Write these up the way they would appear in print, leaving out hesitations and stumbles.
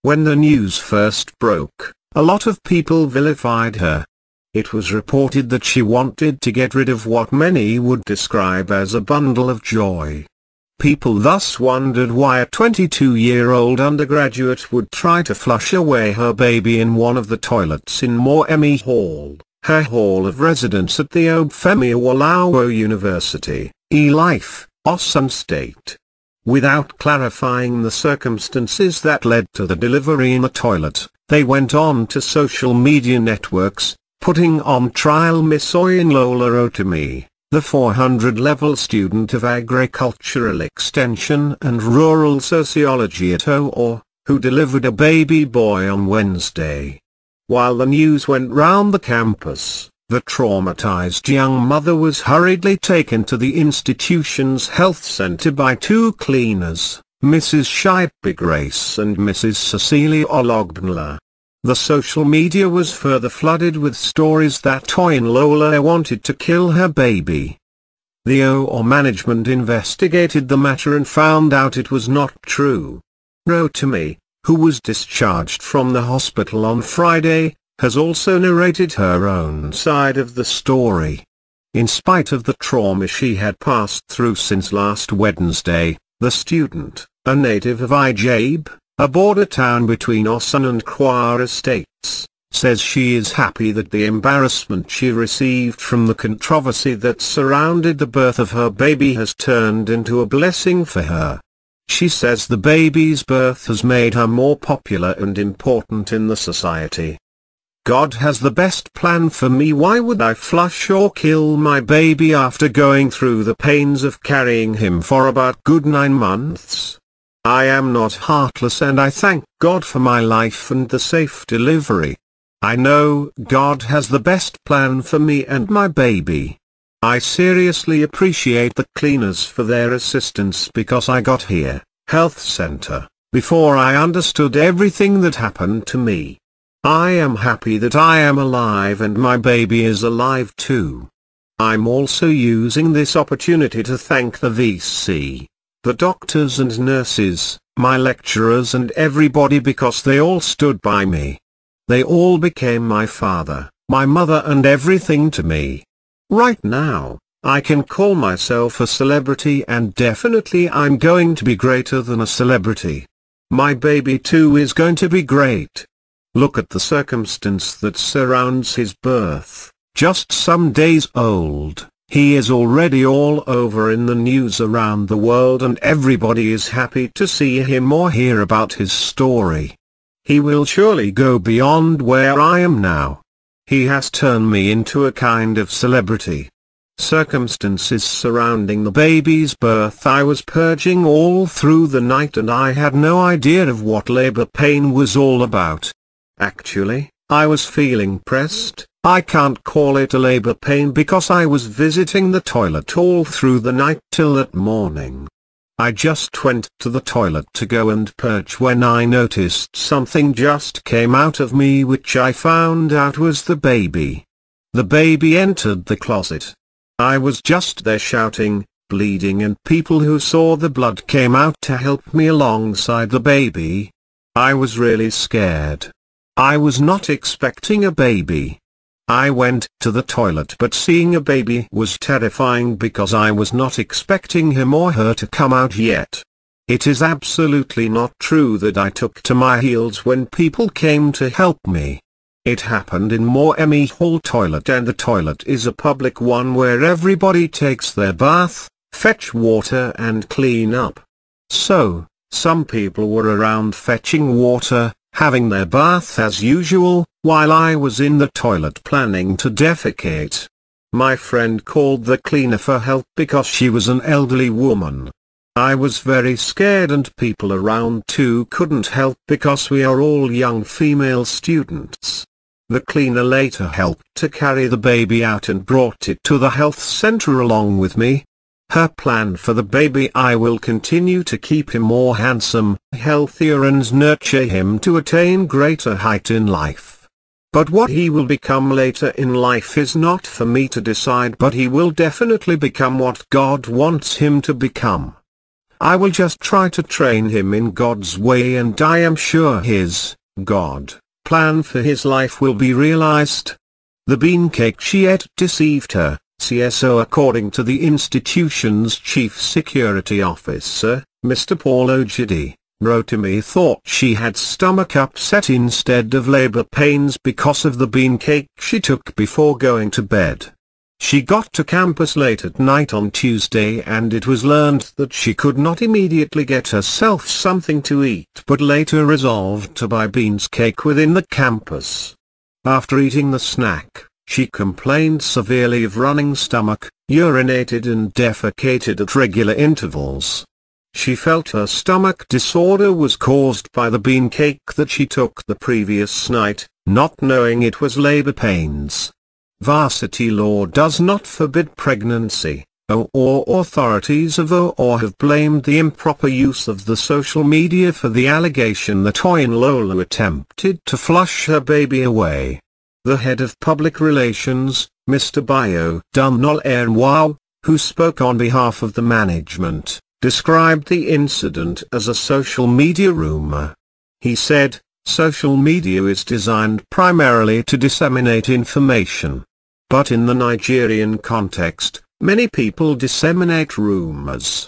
When the news first broke, a lot of people vilified her. It was reported that she wanted to get rid of what many would describe as a bundle of joy. People thus wondered why a 22-year-old undergraduate would try to flush away her baby in one of the toilets in Moremi Hall, her hall of residence at the Obafemi Awolowo University, Ile-Ife, Osun State. Without clarifying the circumstances that led to the delivery in the toilet, they went on to social media networks, putting on trial Miss Oyinlola Rotimi, the 400-level student of agricultural extension and rural sociology at OAU, who delivered a baby boy on Wednesday. While the news went round the campus, the traumatized young mother was hurriedly taken to the institution's health center by two cleaners, Mrs. Ijabe Grace and Mrs. Cecilia Ologbnla. The social media was further flooded with stories that Oyinlola wanted to kill her baby. The OAU management investigated the matter and found out it was not true. Rotimi, who was discharged from the hospital on Friday, has also narrated her own side of the story. In spite of the trauma she had passed through since last Wednesday, the student, a native of Ijabe, a border town between Osun and Kwara states, says she is happy that the embarrassment she received from the controversy that surrounded the birth of her baby has turned into a blessing for her. She says the baby's birth has made her more popular and important in the society. God has the best plan for me. Why would I flush or kill my baby after going through the pains of carrying him for about good 9 months? I am not heartless and I thank God for my life and the safe delivery. I know God has the best plan for me and my baby. I seriously appreciate the cleaners for their assistance because I got here, health center, before I understood everything that happened to me. I am happy that I am alive and my baby is alive too. I'm also using this opportunity to thank the VC, the doctors and nurses, my lecturers and everybody because they all stood by me. They all became my father, my mother and everything to me. Right now, I can call myself a celebrity and definitely I'm going to be greater than a celebrity. My baby too is going to be great. Look at the circumstance that surrounds his birth, just some days old. He is already all over in the news around the world and everybody is happy to see him or hear about his story. He will surely go beyond where I am now. He has turned me into a kind of celebrity. Circumstances surrounding the baby's birth, I was purging all through the night and I had no idea of what labor pain was all about. Actually, I was feeling pressed. I can't call it a labor pain because I was visiting the toilet all through the night till that morning. I just went to the toilet to go and purge when I noticed something just came out of me, which I found out was the baby. The baby entered the closet. I was just there shouting, bleeding, and people who saw the blood came out to help me alongside the baby. I was really scared. I was not expecting a baby. I went to the toilet, but seeing a baby was terrifying because I was not expecting him or her to come out yet. It is absolutely not true that I took to my heels when people came to help me. It happened in Moremi Hall toilet, and the toilet is a public one where everybody takes their bath, fetch water and clean up. So, some people were around fetching water, having their bath as usual, while I was in the toilet planning to defecate. My friend called the cleaner for help because she was an elderly woman. I was very scared and people around too couldn't help because we are all young female students. The cleaner later helped to carry the baby out and brought it to the health center along with me. Her plan for the baby: I will continue to keep him more handsome, healthier and nurture him to attain greater height in life. But what he will become later in life is not for me to decide, but he will definitely become what God wants him to become. I will just try to train him in God's way, and I am sure his, God, plan for his life will be realized. The bean cake she ate deceived her, CSO. According to the institution's chief security officer, Mr. Paul Ojidi, Rotimi thought she had stomach upset instead of labor pains because of the bean cake she took before going to bed. She got to campus late at night on Tuesday, and it was learned that she could not immediately get herself something to eat, but later resolved to buy beans cake within the campus. After eating the snack, she complained severely of running stomach, urinated and defecated at regular intervals. She felt her stomach disorder was caused by the bean cake that she took the previous night, not knowing it was labor pains. Varsity law does not forbid pregnancy. OAU authorities of OAU have blamed the improper use of the social media for the allegation that Oyinlola attempted to flush her baby away. The head of public relations, Mr. Bayo Dunnolenwao, who spoke on behalf of the management, described the incident as a social media rumor. He said, "Social media is designed primarily to disseminate information. But in the Nigerian context, many people disseminate rumors.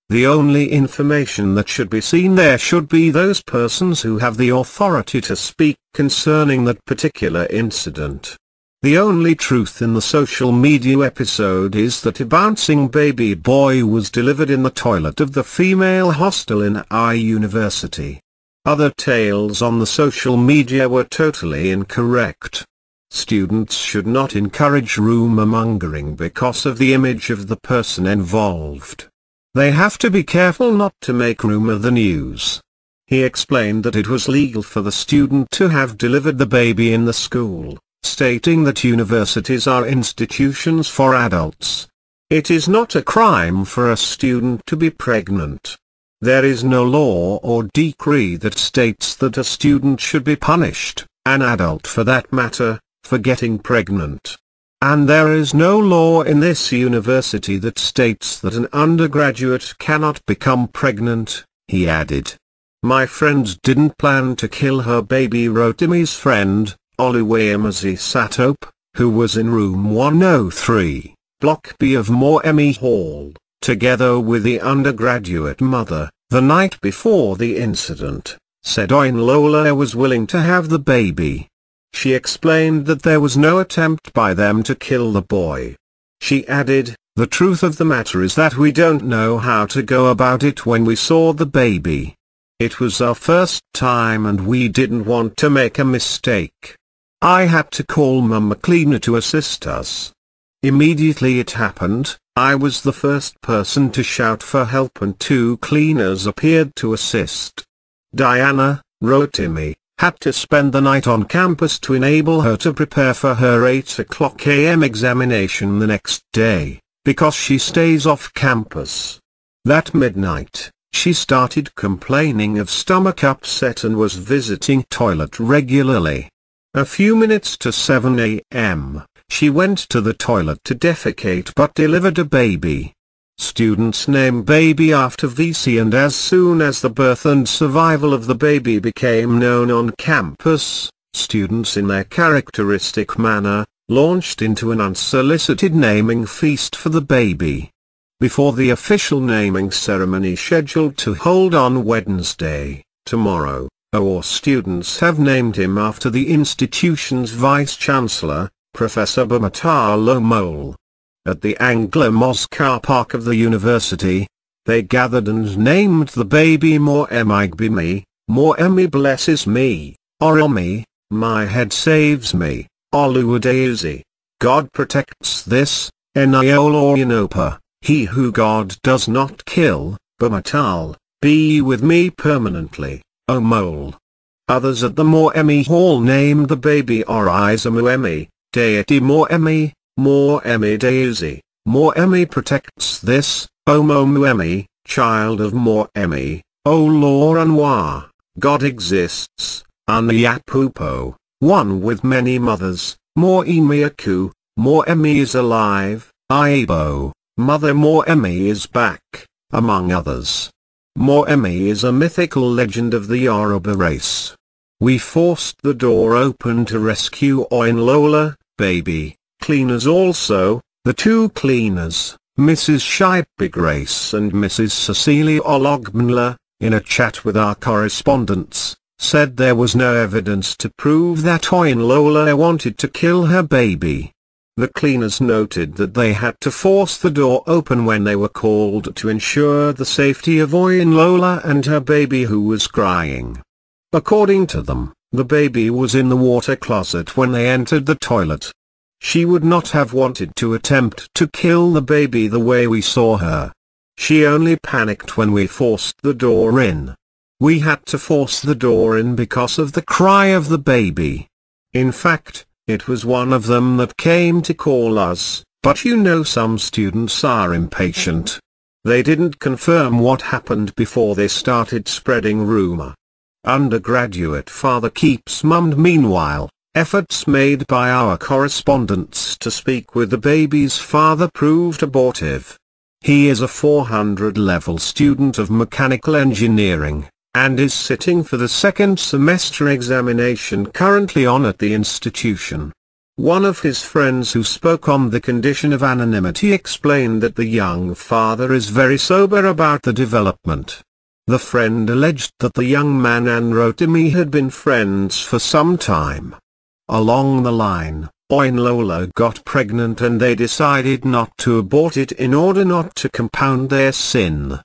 The only information that should be seen there should be those persons who have the authority to speak concerning that particular incident. The only truth in the social media episode is that a bouncing baby boy was delivered in the toilet of the female hostel in our university. Other tales on the social media were totally incorrect. Students should not encourage rumor-mongering because of the image of the person involved. They have to be careful not to make rumor the news." He explained that it was legal for the student to have delivered the baby in the school, stating that universities are institutions for adults. It is not a crime for a student to be pregnant. There is no law or decree that states that a student should be punished, an adult for that matter, for getting pregnant. And there is no law in this university that states that an undergraduate cannot become pregnant, he added. "My friend didn't plan to kill her baby," wrote Imi's friend, Oluwayemazi Satope, who was in room 103, Block B of Moremi Hall, together with the undergraduate mother, the night before the incident, said Oyinlola was willing to have the baby. She explained that there was no attempt by them to kill the boy. She added, "The truth of the matter is that we don't know how to go about it when we saw the baby. It was our first time and we didn't want to make a mistake. I had to call Mama Cleaner to assist us. Immediately it happened, I was the first person to shout for help and 2 cleaners appeared to assist. Diana, Rotimi, had to spend the night on campus to enable her to prepare for her 8 a.m. examination the next day, because she stays off campus. That midnight, she started complaining of stomach upset and was visiting toilet regularly. A few minutes to 7 a.m., she went to the toilet to defecate but delivered a baby. Students name baby after VC, and as soon as the birth and survival of the baby became known on campus, students in their characteristic manner, launched into an unsolicited naming feast for the baby. Before the official naming ceremony scheduled to hold on Wednesday, tomorrow, OAU students have named him after the institution's vice-chancellor, Professor Bamatalo Mole. At the Anglo-Mos car park of the university, they gathered and named the baby Moremi Gbimi, Moremi blesses me, Oromi, my head saves me, Oluwadeuzi, God protects this, Eniola Oyinopa, he who God does not kill, Bamatal, be with me permanently, O Mole. Others at the Moremi Hall named the baby Oriza Muemi, deity Moremi, Moremi Deuzi, Moremi protects this, Omo Muemi, child of Moremi, O Loranwa, God exists, Unyapupo, one with many mothers, Moremiaku, Moremi is alive, Aibo, Mother Moremi is back, among others. Moremi is a mythical legend of the Yoruba race. We forced the door open to rescue Oyinlola, baby, cleaners also, the two cleaners, Mrs. Shaibi Grace and Mrs. Cecilia Ologbenla, in a chat with our correspondents, said there was no evidence to prove that Oyinlola wanted to kill her baby. The cleaners noted that they had to force the door open when they were called to ensure the safety of Oyinlola and her baby, who was crying. According to them, the baby was in the water closet when they entered the toilet. She would not have wanted to attempt to kill the baby the way we saw her. She only panicked when we forced the door in. We had to force the door in because of the cry of the baby. In fact, it was one of them that came to call us, but you know some students are impatient. They didn't confirm what happened before they started spreading rumor. Undergraduate father keeps mum. Meanwhile, efforts made by our correspondents to speak with the baby's father proved abortive. He is a 400-level student of mechanical engineering, and is sitting for the second semester examination currently on at the institution. One of his friends who spoke on the condition of anonymity explained that the young father is very sober about the development. The friend alleged that the young man and Rotimi had been friends for some time. Along the line, Oyinlola got pregnant and they decided not to abort it in order not to compound their sin.